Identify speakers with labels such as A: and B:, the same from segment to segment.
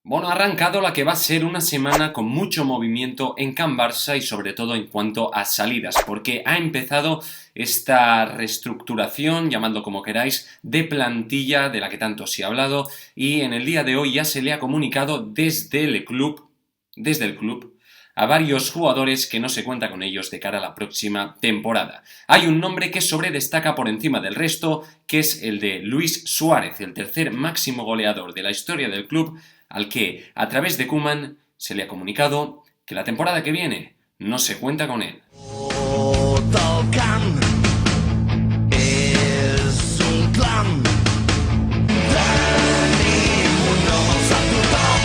A: Bueno, ha arrancado la que va a ser una semana con mucho movimiento en Can Barça y sobre todo en cuanto a salidas, porque ha empezado esta reestructuración, llamadlo como queráis, de plantilla de la que tanto se ha hablado y en el día de hoy ya se le ha comunicado desde el club, a varios jugadores que no se cuenta con ellos de cara a la próxima temporada. Hay un nombre que sobredestaca por encima del resto, que es el de Luis Suárez, el tercer máximo goleador de la historia del club, al que, a través de Koeman, se le ha comunicado que la temporada que viene no se cuenta con él.
B: És un clam. Tenim un nom a tothom.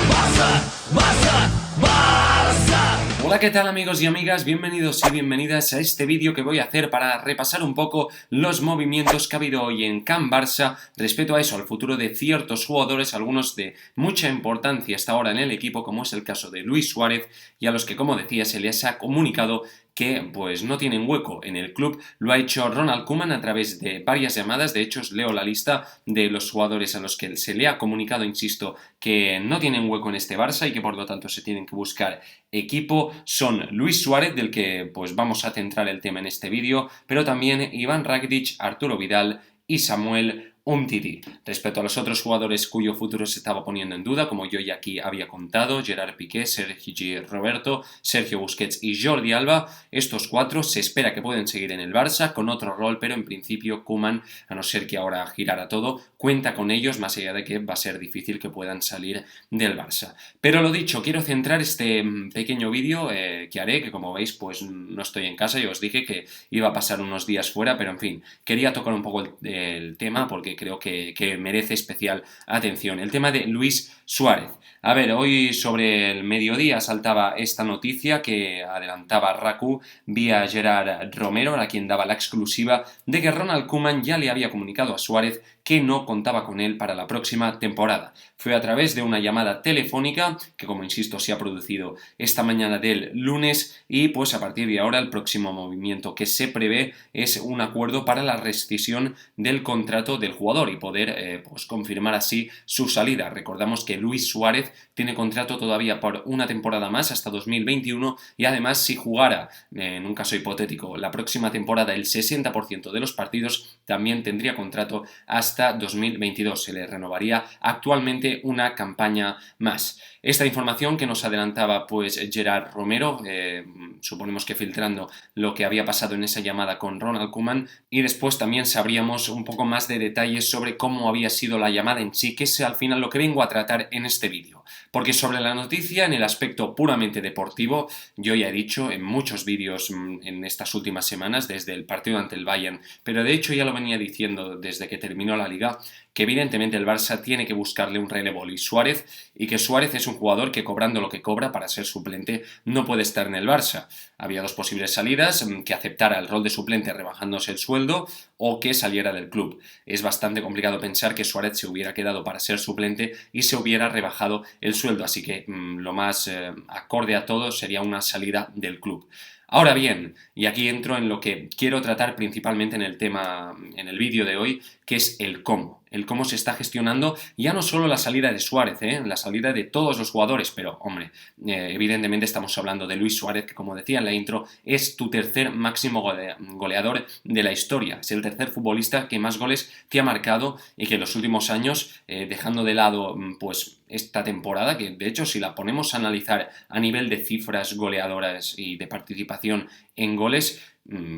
B: Barça, Barça, Barça.
A: Hola, ¿qué tal amigos y amigas? Bienvenidos y bienvenidas a este vídeo que voy a hacer para repasar un poco los movimientos que ha habido hoy en Can Barça respecto a eso, al futuro de ciertos jugadores, algunos de mucha importancia hasta ahora en el equipo, como es el caso de Luis Suárez, y a los que, como decía, se les ha comunicado que pues no tienen hueco en el club. Lo ha hecho Ronald Koeman a través de varias llamadas. De hecho, os leo la lista de los jugadores a los que se le ha comunicado, insisto, que no tienen hueco en este Barça y que por lo tanto se tienen que buscar equipo. Son Luis Suárez, del que pues vamos a centrar el tema en este vídeo, pero también Iván Rakitic, Arturo Vidal y Samuel Umtiti. Respecto a los otros jugadores cuyo futuro se estaba poniendo en duda, como yo ya aquí había contado, Gerard Piqué, Sergi Roberto, Sergio Busquets y Jordi Alba, estos cuatro se espera que pueden seguir en el Barça con otro rol, pero en principio Koeman, a no ser que ahora girara todo, cuenta con ellos, más allá de que va a ser difícil que puedan salir del Barça. Pero lo dicho, quiero centrar este pequeño vídeo que haré, que como veis pues no estoy en casa, yo os dije que iba a pasar unos días fuera, pero en fin, quería tocar un poco el tema porque creo que merece especial atención. El tema de Luis Suárez. A ver, hoy sobre el mediodía saltaba esta noticia que adelantaba Raku vía Gerard Romero, a quien daba la exclusiva de que Ronald Koeman ya le había comunicado a Suárez que no contaba con él para la próxima temporada. Fue a través de una llamada telefónica que, como insisto, se ha producido esta mañana del lunes y pues a partir de ahora el próximo movimiento que se prevé es un acuerdo para la rescisión del contrato del jugador y poder pues confirmar así su salida. Recordamos que Luis Suárez tiene contrato todavía por una temporada más hasta 2021 y además si jugara, en un caso hipotético, la próxima temporada el 60% de los partidos también tendría contrato hasta 2022. Se le renovaría actualmente una campaña más. Esta información que nos adelantaba pues Gerard Romero, suponemos que filtrando lo que había pasado en esa llamada con Ronald Koeman, y después también sabríamos un poco más de detalles sobre cómo había sido la llamada en sí, que es al final lo que vengo a tratar en este vídeo. Porque sobre la noticia, en el aspecto puramente deportivo, yo ya he dicho en muchos vídeos en estas últimas semanas, desde el partido ante el Bayern, pero de hecho ya lo venía diciendo desde que terminó la Liga, que evidentemente el Barça tiene que buscarle un relevo a Luis Suárez y que Suárez es un jugador que cobrando lo que cobra para ser suplente no puede estar en el Barça. Había dos posibles salidas, que aceptara el rol de suplente rebajándose el sueldo o que saliera del club. Es bastante complicado pensar que Suárez se hubiera quedado para ser suplente y se hubiera rebajado el sueldo, así que lo más acorde a todo sería una salida del club. Ahora bien, y aquí entro en lo que quiero tratar principalmente en el tema, en el vídeo de hoy, que es el cómo se está gestionando ya no solo la salida de Suárez, la salida de todos los jugadores, pero hombre, evidentemente estamos hablando de Luis Suárez, que como decía en la intro, es tu tercer máximo goleador de la historia, es el tercer futbolista que más goles te ha marcado y que en los últimos años, dejando de lado pues esta temporada, que de hecho si la ponemos a analizar a nivel de cifras goleadoras y de participación en goles,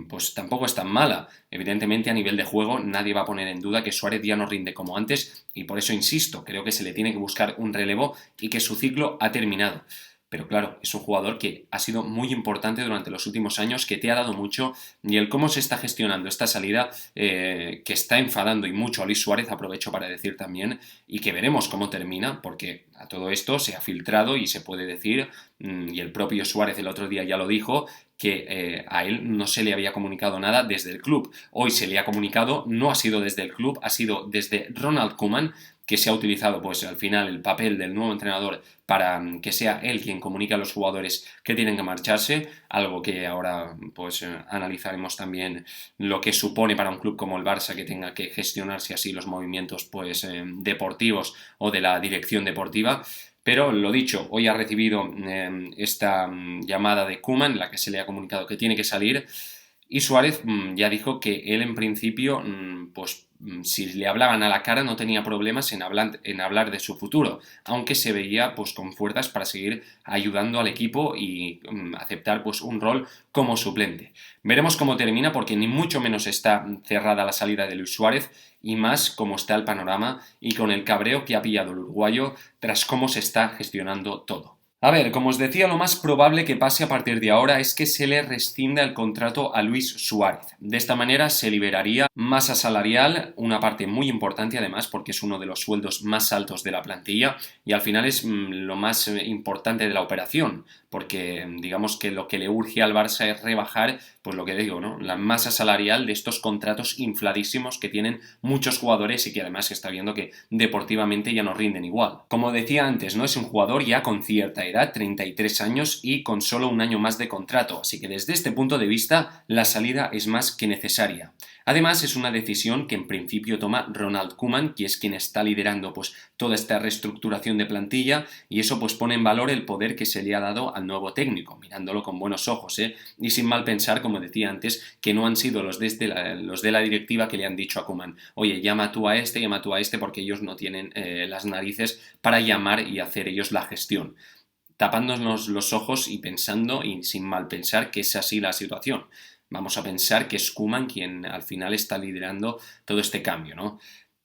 A: pues tampoco es tan mala. Evidentemente a nivel de juego nadie va a poner en duda que Suárez ya no rinde como antes y por eso insisto, creo que se le tiene que buscar un relevo y que su ciclo ha terminado. Pero claro, es un jugador que ha sido muy importante durante los últimos años, que te ha dado mucho y el cómo se está gestionando esta salida que está enfadando y mucho a Luis Suárez, aprovecho para decir también, y que veremos cómo termina, porque a todo esto se ha filtrado y se puede decir, y el propio Suárez el otro día ya lo dijo, que a él no se le había comunicado nada desde el club. Hoy se le ha comunicado, no ha sido desde el club, ha sido desde Ronald Koeman, que se ha utilizado pues al final el papel del nuevo entrenador para que sea él quien comunique a los jugadores que tienen que marcharse, algo que ahora pues analizaremos también lo que supone para un club como el Barça que tenga que gestionarse así los movimientos pues deportivos o de la dirección deportiva. Pero lo dicho, hoy ha recibido esta llamada de Koeman en la que se le ha comunicado que tiene que salir y Suárez ya dijo que él en principio pues si le hablaban a la cara no tenía problemas en hablar de su futuro, aunque se veía pues con fuerzas para seguir ayudando al equipo y aceptar pues un rol como suplente. Veremos cómo termina porque ni mucho menos está cerrada la salida de Luis Suárez y más cómo está el panorama y con el cabreo que ha pillado el uruguayo tras cómo se está gestionando todo. A ver, como os decía, lo más probable que pase a partir de ahora es que se le rescinda el contrato a Luis Suárez. De esta manera se liberaría masa salarial, una parte muy importante además porque es uno de los sueldos más altos de la plantilla y al final es lo más importante de la operación, porque digamos que lo que le urge al Barça es rebajar, pues lo que digo, ¿no? La masa salarial de estos contratos infladísimos que tienen muchos jugadores y que además se está viendo que deportivamente ya no rinden igual. Como decía antes, ¿no? Es un jugador ya con cierta edad, 33 años y con solo un año más de contrato, así que desde este punto de vista la salida es más que necesaria. Además es una decisión que en principio toma Ronald Koeman, que es quien está liderando pues toda esta reestructuración de plantilla y eso pues pone en valor el poder que se le ha dado al nuevo técnico, mirándolo con buenos ojos, y sin mal pensar, como decía antes, que no han sido los de la directiva que le han dicho a Koeman, oye, llama tú a este porque ellos no tienen las narices para llamar y hacer ellos la gestión, tapándonos los ojos y pensando, y sin mal pensar, que es así la situación. Vamos a pensar que es Koeman quien al final está liderando todo este cambio, ¿no?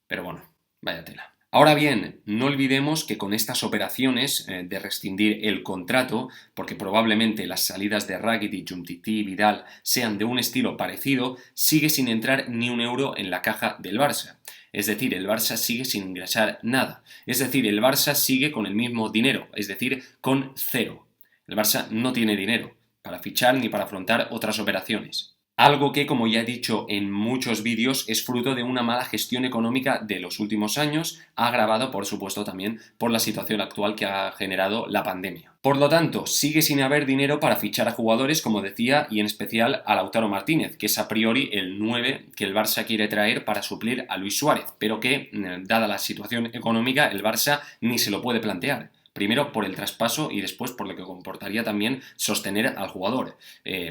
A: Pero bueno, vaya tela. Ahora bien, no olvidemos que con estas operaciones de rescindir el contrato, porque probablemente las salidas de Rakitic, Umtiti y Vidal sean de un estilo parecido, sigue sin entrar ni un euro en la caja del Barça. Es decir, el Barça sigue sin ingresar nada. Es decir, el Barça sigue con el mismo dinero, es decir, con cero. El Barça no tiene dinero para fichar ni para afrontar otras operaciones. Algo que, como ya he dicho en muchos vídeos, es fruto de una mala gestión económica de los últimos años, agravado por supuesto también por la situación actual que ha generado la pandemia. Por lo tanto, sigue sin haber dinero para fichar a jugadores, como decía, y en especial a Lautaro Martínez, que es a priori el 9 que el Barça quiere traer para suplir a Luis Suárez, pero que, dada la situación económica, el Barça ni se lo puede plantear. Primero por el traspaso y después por lo que comportaría también sostener al jugador.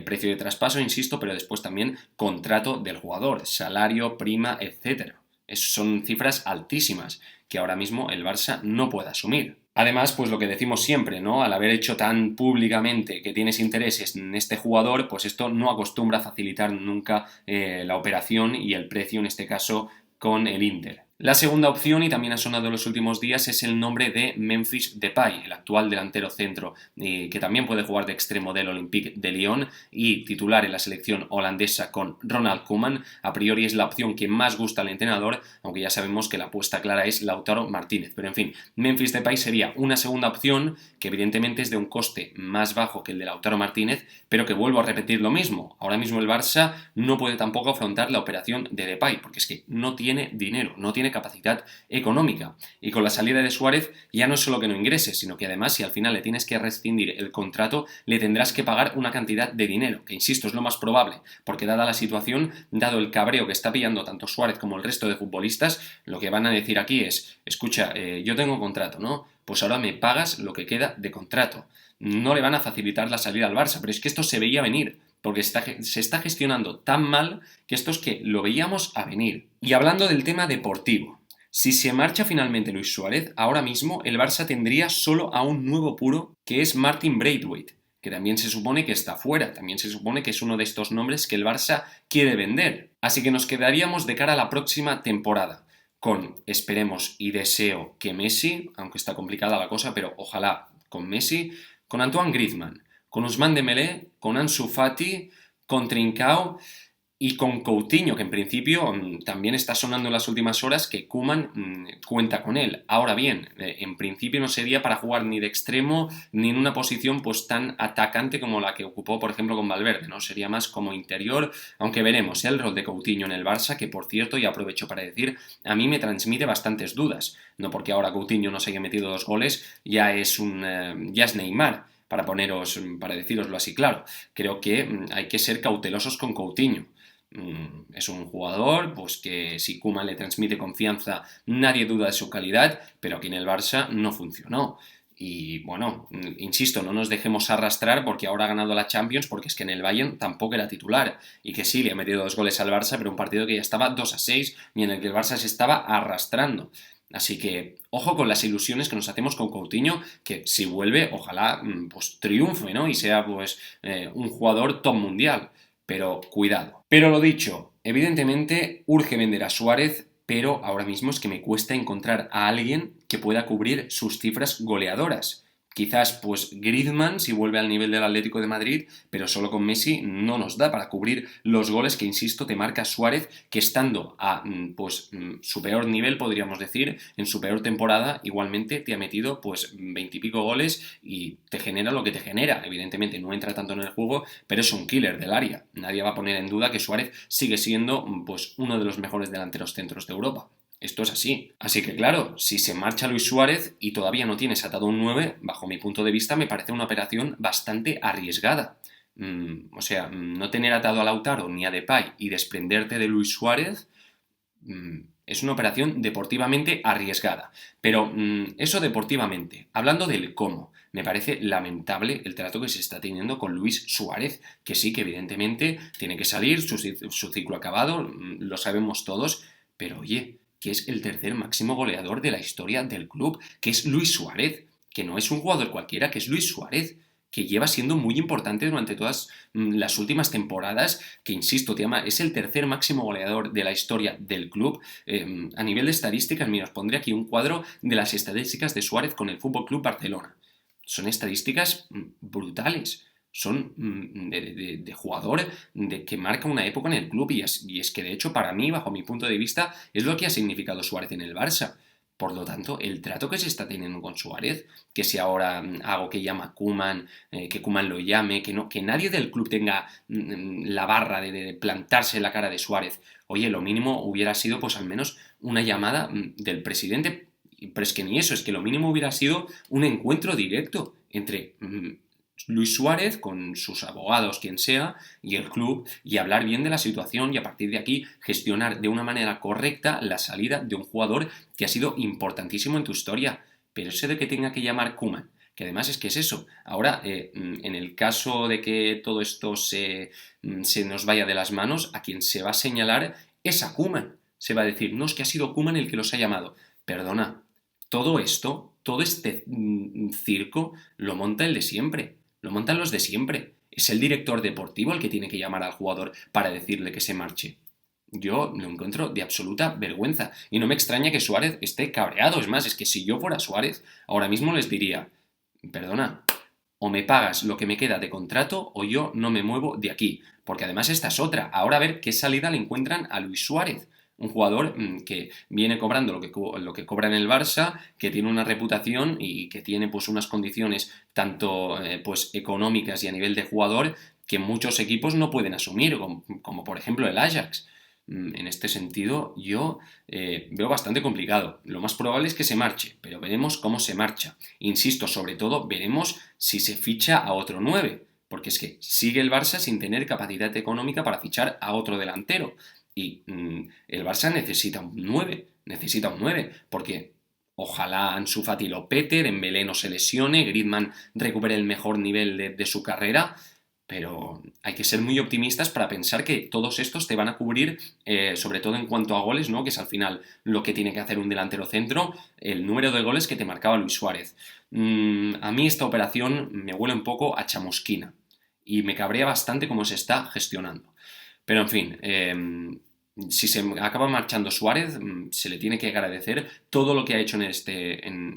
A: Precio de traspaso, insisto, pero después también contrato del jugador, salario, prima, etc. Son cifras altísimas que ahora mismo el Barça no puede asumir. Además, pues lo que decimos siempre, ¿no? Al haber hecho tan públicamente que tienes intereses en este jugador, pues esto no acostumbra a facilitar nunca la operación y el precio, en este caso, con el Inter. La segunda opción, y también ha sonado en los últimos días, es el nombre de Memphis Depay, el actual delantero centro, que también puede jugar de extremo del Olympique de Lyon y titular en la selección holandesa con Ronald Koeman. A priori es la opción que más gusta al entrenador, aunque ya sabemos que la apuesta clara es Lautaro Martínez. Pero en fin, Memphis Depay sería una segunda opción, que evidentemente es de un coste más bajo que el de Lautaro Martínez, pero que vuelvo a repetir lo mismo. Ahora mismo el Barça no puede tampoco afrontar la operación de Depay, porque es que no tiene dinero, no tiene capacidad económica. Y con la salida de Suárez ya no es solo que no ingrese, sino que además si al final le tienes que rescindir el contrato, le tendrás que pagar una cantidad de dinero, que insisto es lo más probable, porque dada la situación, dado el cabreo que está pillando tanto Suárez como el resto de futbolistas, lo que van a decir aquí es, escucha, yo tengo contrato, ¿no? Pues ahora me pagas lo que queda de contrato. No le van a facilitar la salida al Barça, pero es que esto se veía venir, porque se está gestionando tan mal que esto es que lo veíamos a venir. Y hablando del tema deportivo, si se marcha finalmente Luis Suárez, ahora mismo el Barça tendría solo a un nuevo puro, que es Martin Braithwaite, que también se supone que está fuera, también se supone que es uno de estos nombres que el Barça quiere vender. Así que nos quedaríamos de cara a la próxima temporada, con, esperemos y deseo que Messi, aunque está complicada la cosa, pero ojalá con Messi, con Antoine Griezmann, con Ousmane Dembélé, con Ansu Fati, con Trincao Y con Coutinho, que en principio también está sonando en las últimas horas que Koeman cuenta con él. Ahora bien, en principio no sería para jugar ni de extremo ni en una posición pues tan atacante como la que ocupó, por ejemplo, con Valverde, ¿no? Sería más como interior, aunque veremos el rol de Coutinho en el Barça, que por cierto, y aprovecho para decir, a mí me transmite bastantes dudas. No porque ahora Coutinho no se haya metido 2 goles, ya es Neymar, para deciroslo así claro. Creo que hay que ser cautelosos con Coutinho. Es un jugador pues que si Koeman le transmite confianza nadie duda de su calidad, pero aquí en el Barça no funcionó. Y bueno, insisto, no nos dejemos arrastrar porque ahora ha ganado la Champions, porque es que en el Bayern tampoco era titular. Y que sí, le ha metido 2 goles al Barça, pero un partido que ya estaba 2-6 y en el que el Barça se estaba arrastrando. Así que ojo con las ilusiones que nos hacemos con Coutinho, que si vuelve, ojalá pues triunfe, ¿no? Y sea pues un jugador top mundial. Pero cuidado. Pero lo dicho, evidentemente urge vender a Suárez, pero ahora mismo es que me cuesta encontrar a alguien que pueda cubrir sus cifras goleadoras. Quizás pues Griezmann si vuelve al nivel del Atlético de Madrid, pero solo con Messi no nos da para cubrir los goles que, insisto, te marca Suárez, que estando a su peor nivel, podríamos decir, en su peor temporada, igualmente te ha metido pues 20 y pico goles y te genera lo que te genera. Evidentemente no entra tanto en el juego, pero es un killer del área. Nadie va a poner en duda que Suárez sigue siendo pues uno de los mejores delanteros centros de Europa. Esto es así. Así que claro, si se marcha Luis Suárez y todavía no tienes atado un 9, bajo mi punto de vista me parece una operación bastante arriesgada. No tener atado a Lautaro ni a Depay y desprenderte de Luis Suárez es una operación deportivamente arriesgada. Pero eso deportivamente. Hablando del cómo, me parece lamentable el trato que se está teniendo con Luis Suárez, que sí que evidentemente tiene que salir, su ciclo acabado, lo sabemos todos, pero oye, que es el tercer máximo goleador de la historia del club, que es Luis Suárez, que no es un jugador cualquiera, que es Luis Suárez, que lleva siendo muy importante durante todas las últimas temporadas, que insisto, es el tercer máximo goleador de la historia del club. A nivel de estadísticas, mira, os pondré aquí un cuadro de las estadísticas de Suárez con el Fútbol Club Barcelona. Son estadísticas brutales. Son de jugador que marca una época en el club y es que de hecho para mí, bajo mi punto de vista, es lo que ha significado Suárez en el Barça. Por lo tanto, el trato que se está teniendo con Suárez, que si ahora hago que llama a Koeman, que Koeman lo llame, que nadie del club tenga la barra de plantarse en la cara de Suárez, oye, lo mínimo hubiera sido pues al menos una llamada del presidente, pero es que ni eso, es que lo mínimo hubiera sido un encuentro directo entre Luis Suárez con sus abogados, quien sea, y el club, y hablar bien de la situación y a partir de aquí gestionar de una manera correcta la salida de un jugador que ha sido importantísimo en tu historia. Pero eso de que tenga que llamar Koeman, que además es que es eso. Ahora, en el caso de que todo esto se nos vaya de las manos, a quien se va a señalar es a Koeman. Se va a decir, no, es que ha sido Koeman el que los ha llamado. Perdona, todo esto, todo este circo, lo monta el de siempre. Lo montan los de siempre. Es el director deportivo el que tiene que llamar al jugador para decirle que se marche. Yo lo encuentro de absoluta vergüenza. Y no me extraña que Suárez esté cabreado. Es más, es que si yo fuera Suárez, ahora mismo les diría, perdona, o me pagas lo que me queda de contrato o yo no me muevo de aquí. Porque además esta es otra. Ahora a ver qué salida le encuentran a Luis Suárez. Un jugador que viene cobrando lo que cobra en el Barça, que tiene una reputación y que tiene pues unas condiciones tanto pues económicas y a nivel de jugador que muchos equipos no pueden asumir, como por ejemplo el Ajax. En este sentido yo veo bastante complicado. Lo más probable es que se marche, pero veremos cómo se marcha. Insisto, sobre todo veremos si se ficha a otro 9, porque es que sigue el Barça sin tener capacidad económica para fichar a otro delantero. Y el Barça necesita un 9, porque ojalá Ansu Fati lo pete, Dembélé no se lesione, Griezmann recupere el mejor nivel de su carrera, pero hay que ser muy optimistas para pensar que todos estos te van a cubrir, sobre todo en cuanto a goles, ¿no? Que es al final lo que tiene que hacer un delantero centro, el número de goles que te marcaba Luis Suárez. A mí esta operación me huele un poco a chamusquina y me cabrea bastante cómo se está gestionando. Pero en fin, si se acaba marchando Suárez, se le tiene que agradecer todo lo que ha hecho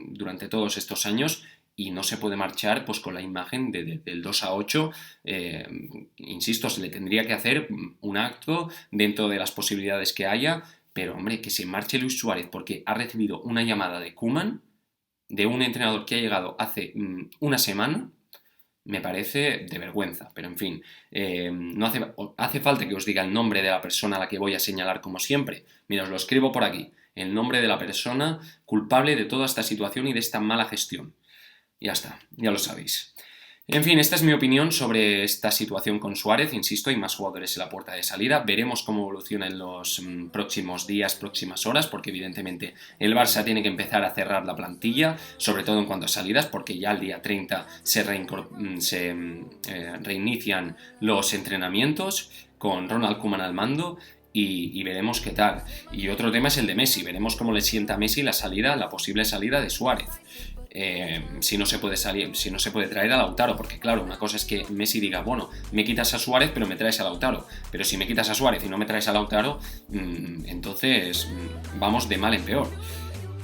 A: durante todos estos años y no se puede marchar pues con la imagen del 2-8. Insisto, se le tendría que hacer un acto dentro de las posibilidades que haya, pero hombre, que se marche Luis Suárez porque ha recibido una llamada de Koeman, de un entrenador que ha llegado hace una semana, me parece de vergüenza, pero en fin, no hace falta que os diga el nombre de la persona a la que voy a señalar como siempre. Mira, os lo escribo por aquí, el nombre de la persona culpable de toda esta situación y de esta mala gestión. Ya está, ya lo sabéis. En fin, esta es mi opinión sobre esta situación con Suárez. Insisto, hay más jugadores en la puerta de salida. Veremos cómo evoluciona en los próximos días, próximas horas, porque evidentemente el Barça tiene que empezar a cerrar la plantilla, sobre todo en cuanto a salidas, porque ya el día 30 se reinician los entrenamientos con Ronald Koeman al mando. Y veremos qué tal. Y otro tema es el de Messi. Veremos cómo le sienta a Messi la posible salida de Suárez. Si no se puede traer a Lautaro, porque claro, una cosa es que Messi diga, bueno, me quitas a Suárez pero me traes a Lautaro, pero si me quitas a Suárez y no me traes a Lautaro, entonces vamos de mal en peor.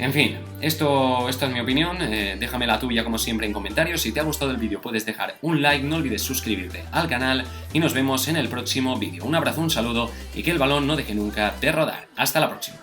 A: En fin, esto es mi opinión, déjame la tuya como siempre en comentarios. Si te ha gustado el vídeo puedes dejar un like, no olvides suscribirte al canal y nos vemos en el próximo vídeo. Un abrazo, un saludo y que el balón no deje nunca de rodar. Hasta la próxima.